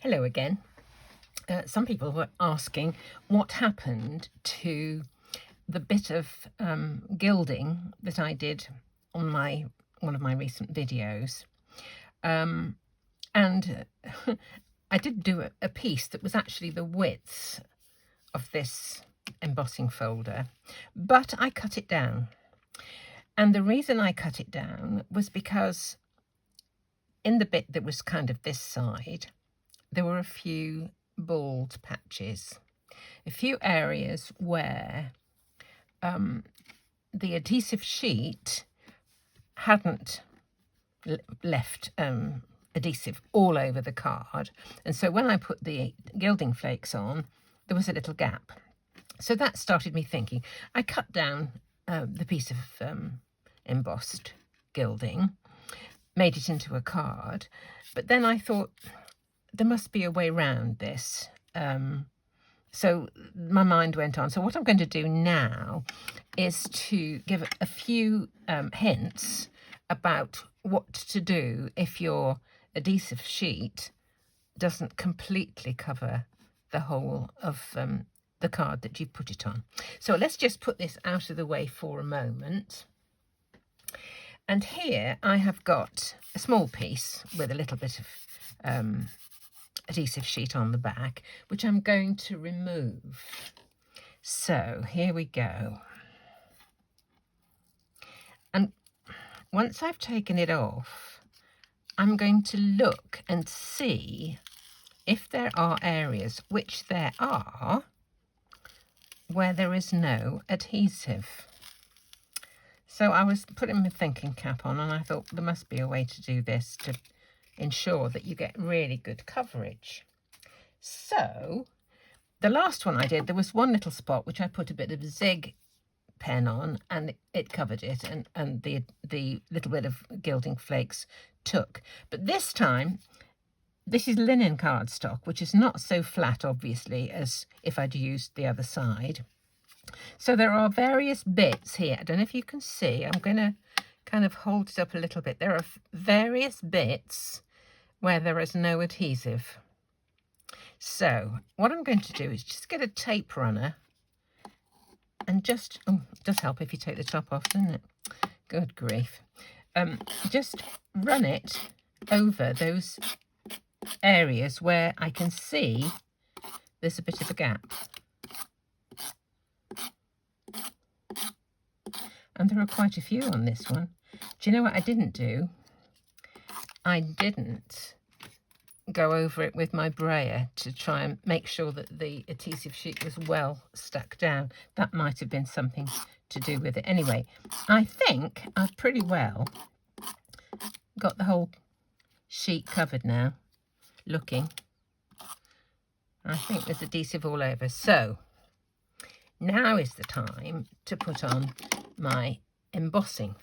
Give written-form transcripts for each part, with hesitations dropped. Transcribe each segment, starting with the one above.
Hello again. Some people were asking what happened to the bit of gilding that I did on one of my recent videos. And I did do a piece that was actually the width of this embossing folder, but I cut it down. And the reason I cut it down was because in the bit that was kind of this side, there were a few bald patches, a few areas where the adhesive sheet hadn't left adhesive all over the card. And so when I put the gilding flakes on, there was a little gap. So that started me thinking. I cut down the piece of embossed gilding, made it into a card, but then I thought there must be a way around this. So my mind went on. So what I'm going to do now is to give a few hints about what to do if your adhesive sheet doesn't completely cover the whole of the card that you put it on. So let's just put this out of the way for a moment. And here I have got a small piece with a little bit of adhesive sheet on the back, which I'm going to remove. So here we go. And once I've taken it off, I'm going to look and see if there are areas, which there are, where there is no adhesive. So I was putting my thinking cap on and I thought there must be a way to do this to ensure that you get really good coverage. So the last one I did, there was one little spot which I put a bit of zig pen on and it covered it, and the little bit of gilding flakes took. But this time, this is linen cardstock, which is not so flat, obviously, as if I'd used the other side. So there are various bits here. I don't know if you can see. I'm going to kind of hold it up a little bit. There are various bits where there is no adhesive. So what I'm going to do is just get a tape runner and just, oh, it does help if you take the top off, doesn't it? Good grief. Just run it over those areas where I can see there's a bit of a gap. And there are quite a few on this one. Do you know what I didn't do? I didn't go over it with my brayer to try and make sure that the adhesive sheet was well stuck down. That might have been something to do with it. Anyway, I think I've pretty well got the whole sheet covered now, looking. I think there's adhesive all over. So now is the time to put on my embossing.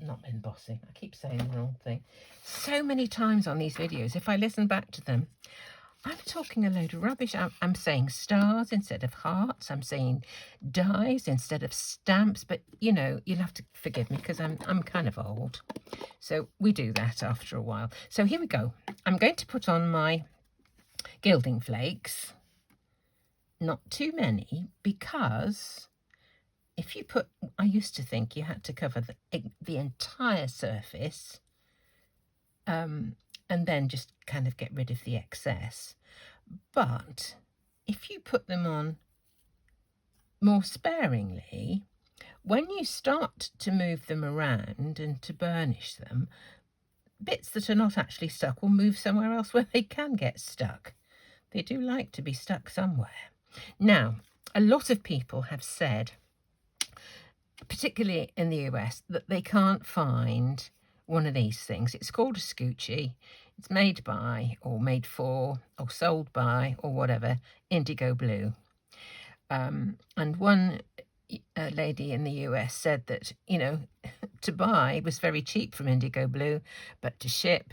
Not embossing, I keep saying the wrong thing so many times on these videos. If I listen back to them, I'm talking a load of rubbish. I'm saying stars instead of hearts. I'm saying dies instead of stamps. But, you know, you'll have to forgive me because I'm kind of old. So we do that after a while. So here we go. I'm going to put on my gilding flakes. Not too many, because if you put, I used to think you had to cover the entire surface and then just kind of get rid of the excess. But if you put them on more sparingly, when you start to move them around and to burnish them, bits that are not actually stuck will move somewhere else where they can get stuck. They do like to be stuck somewhere. Now, a lot of people have said, particularly in the US, that they can't find one of these things. It's called a scoochie. It's made by, or made for, or sold by, or whatever, indigo blue. And one lady in the US said that, you know, to buy was very cheap from indigo blue, but to ship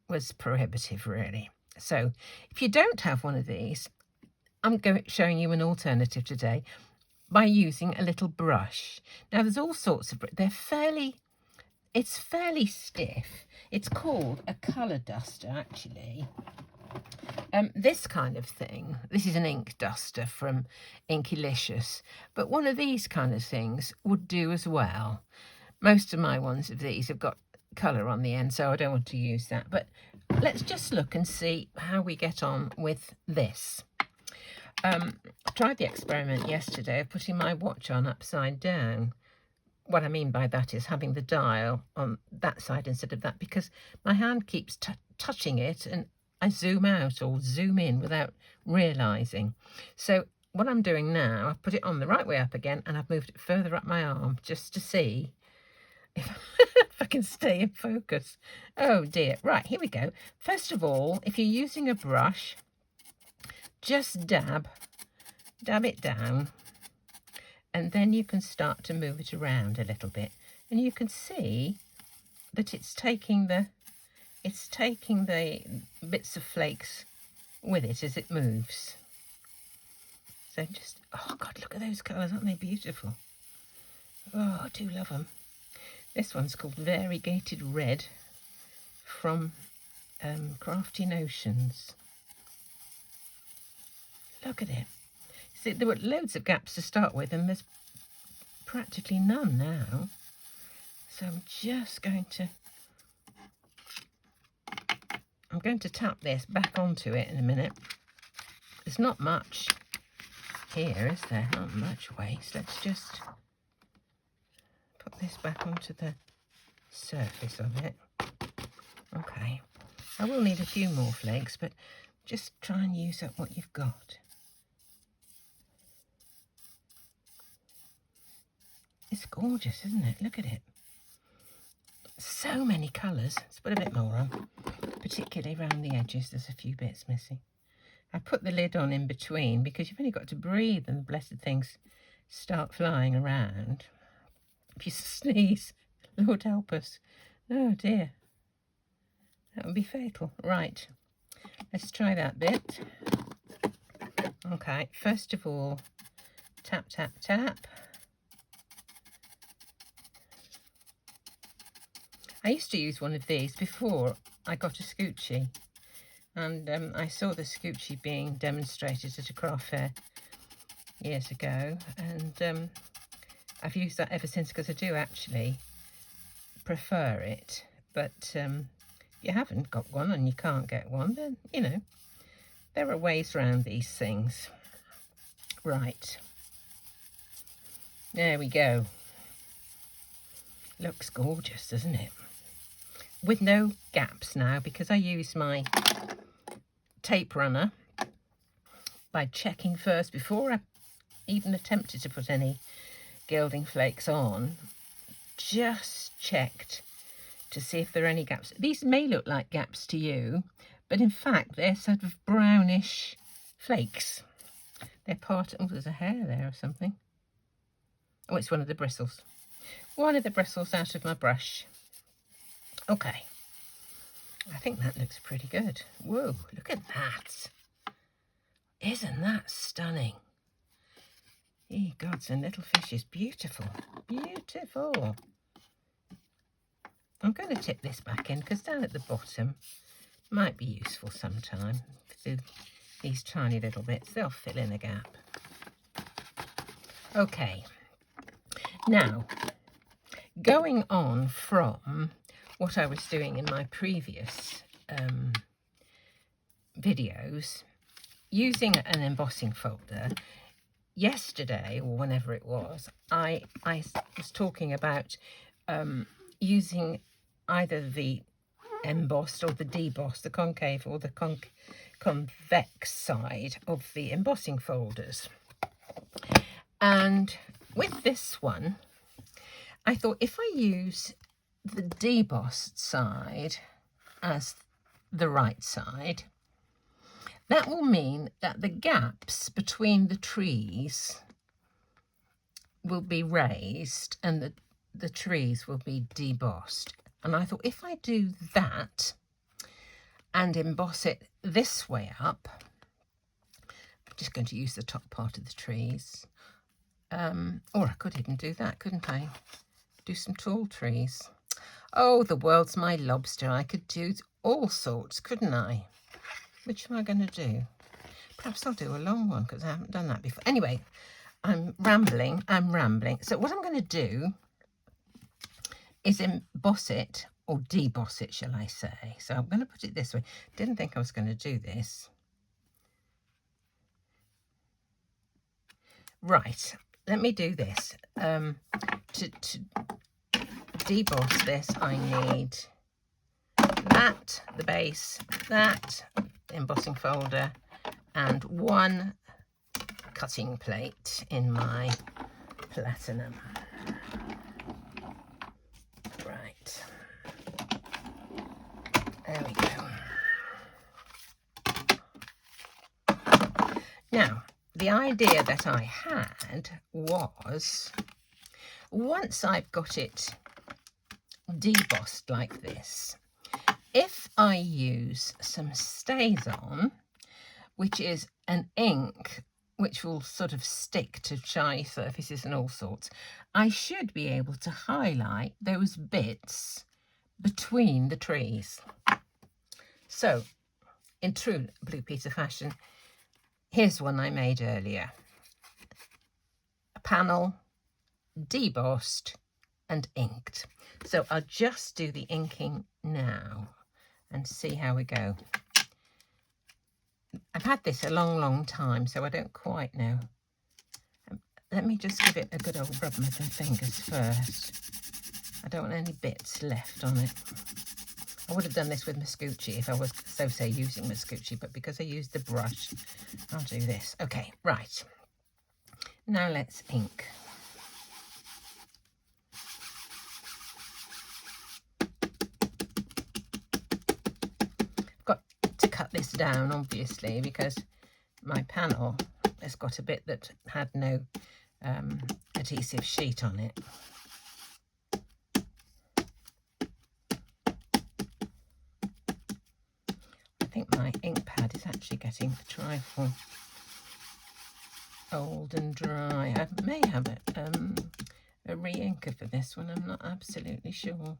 was prohibitive, really. So if you don't have one of these, I'm showing you an alternative today by using a little brush. Now there's all sorts of, it's fairly stiff. It's called a colour duster, actually. This kind of thing, this is an ink duster from Inkylicious, but one of these kind of things would do as well. Most of my ones of these have got colour on the end, so I don't want to use that. But let's just look and see how we get on with this. I tried the experiment yesterday of putting my watch on upside down. What I mean by that is having the dial on that side instead of that, because my hand keeps touching it and I zoom out or zoom in without realising. So what I'm doing now, I've put it on the right way up again and I've moved it further up my arm just to see if, if I can stay in focus. Oh dear. Right, here we go. First of all, if you're using a brush, just dab it down, and then you can start to move it around a little bit. And you can see that it's taking the bits of flakes with it as it moves. So just, oh God, look at those colours, aren't they beautiful? Oh, I do love them. This one's called Variegated Red from Crafty Notions. Look at it. See, there were loads of gaps to start with, and there's practically none now. So I'm going to tap this back onto it in a minute. There's not much here, is there? Not much waste. Let's just put this back onto the surface of it. Okay. I will need a few more flakes, but just try and use up what you've got. It's gorgeous, isn't it? Look at it. So many colours. Let's put a bit more on, particularly around the edges. There's a few bits missing. I put the lid on in between because you've only got to breathe and the blessed things start flying around. If you sneeze, Lord help us. Oh dear. That would be fatal. Right. Let's try that bit. Okay. First of all, tap, tap, tap. I used to use one of these before I got a Scoochie, and I saw the Scoochie being demonstrated at a craft fair years ago, and I've used that ever since because I do actually prefer it. But if you haven't got one and you can't get one, then, you know, there are ways around these things. Right. There we go. Looks gorgeous, doesn't it? With no gaps now, because I use my tape runner by checking first before I even attempted to put any gilding flakes on. Just checked to see if there are any gaps. These may look like gaps to you, but in fact they're sort of brownish flakes. They're part, oh, there's a hair there or something. Oh, it's one of the bristles. One of the bristles out of my brush. Okay, I think that looks pretty good. Whoa, look at that. Isn't that stunning? Ye gods and little fishes, beautiful, beautiful. I'm going to tip this back in because down at the bottom might be useful sometime. These tiny little bits, they'll fill in a gap. Okay, now going on from what I was doing in my previous videos, using an embossing folder, yesterday or whenever it was, I was talking about using either the embossed or the debossed, the concave or the convex side of the embossing folders. And with this one, I thought if I use the debossed side as the right side, that will mean that the gaps between the trees will be raised and the trees will be debossed. And I thought if I do that and emboss it this way up, I'm just going to use the top part of the trees, or I could even do that, couldn't I? Do some tall trees. Oh, the world's my lobster. I could do all sorts, couldn't I? Which am I going to do? Perhaps I'll do a long one because I haven't done that before. Anyway, I'm rambling. So what I'm going to do is emboss it, or deboss it, shall I say. So I'm going to put it this way. Didn't think I was going to do this. Right, let me do this. To deboss this, I need that, the base, that embossing folder, and one cutting plate in my platinum. Right, there we go. Now, the idea that I had was, once I've got it debossed like this, if I use some StazOn, which is an ink which will sort of stick to shiny surfaces and all sorts, I should be able to highlight those bits between the trees. So, in true Blue Peter fashion, here's one I made earlier. A panel, debossed and inked. So I'll just do the inking now and see how we go. I've had this a long time, so I don't quite know. Let me just give it a good old rub with my fingers first. I don't want any bits left on it. I would have done this with Mascucci if I was so using Mascucci, but because I used the brush, I'll do this. Okay, right. Now let's ink. Got to cut this down, obviously, because my panel has got a bit that had no adhesive sheet on it. I think my ink pad is actually getting a trifle old and dry. I may have a re-inker for this one, I'm not absolutely sure.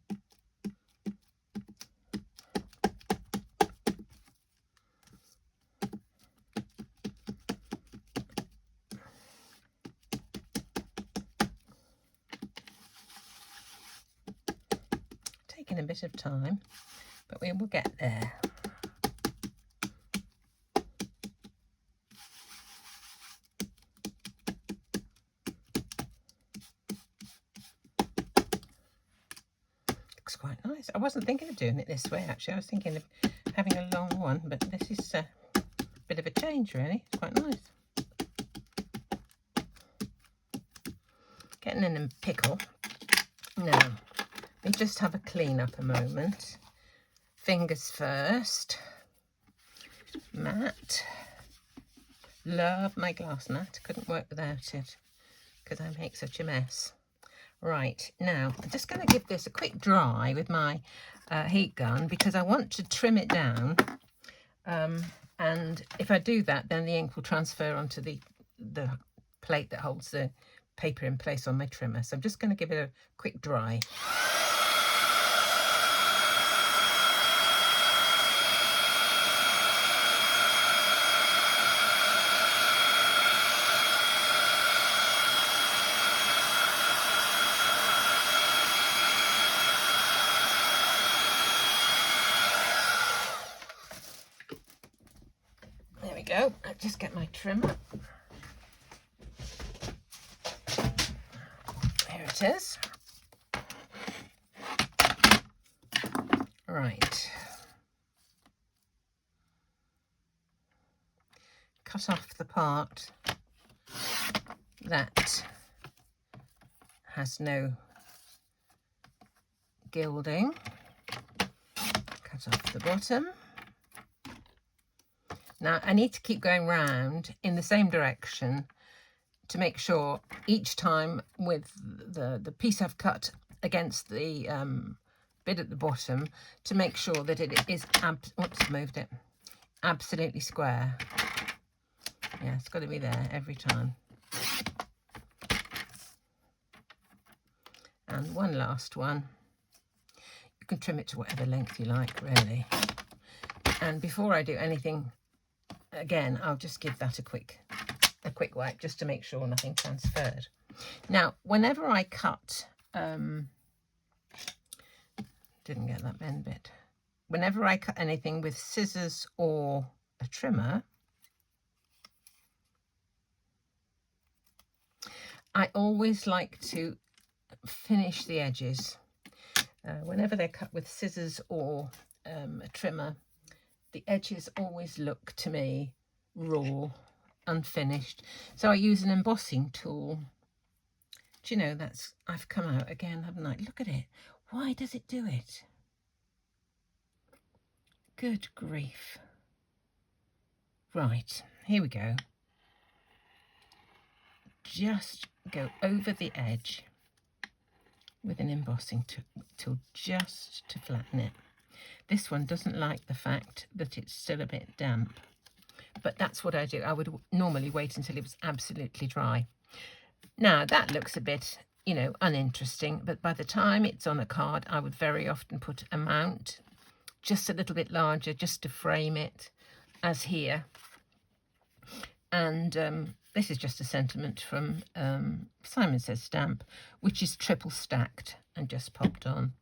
Taking a bit of time, but we will get there. Looks quite nice. I wasn't thinking of doing it this way, actually. I was thinking of having a long one, but this is a bit of a change, really. It's quite nice. Getting in a pickle. Now, let me just have a clean up a moment. Fingers first. Mat. Love my glass mat. Couldn't work without it because I make such a mess. Right, now I'm just going to give this a quick dry with my heat gun because I want to trim it down. And if I do that, then the ink will transfer onto the plate that holds the paper in place on my trimmer. So I'm just going to give it a quick dry. There we go. I'll just get my trimmer. Here it is. Right. Cut off the part that has no gilding. Cut off the bottom. Now I need to keep going round in the same direction to make sure each time with the piece I've cut against the bit at the bottom to make sure that it is absolutely square. Yeah, it's got to be there every time. And one last one. You can trim it to whatever length you like, really. And before I do anything again, I'll just give that a quick wipe just to make sure nothing transferred. Now, whenever I cut, didn't get that bend bit. Whenever I cut anything with scissors or a trimmer, I always like to finish the edges. Whenever they're cut with scissors or a trimmer, the edges always look to me raw, unfinished. So I use an embossing tool. Do you know, I've come out again, haven't I? Look at it. Why does it do it? Good grief. Right, here we go. Just go over the edge with an embossing tool just to flatten it. This one doesn't like the fact that it's still a bit damp, but that's what I do. I would normally wait until it was absolutely dry. Now that looks a bit, you know, uninteresting, but by the time it's on a card, I would very often put a mount just a little bit larger just to frame it, as here. And this is just a sentiment from Simon Says Stamp, which is triple stacked and just popped on.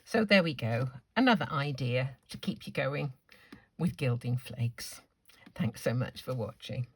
So there we go, another idea to keep you going with gilding flakes. Thanks so much for watching.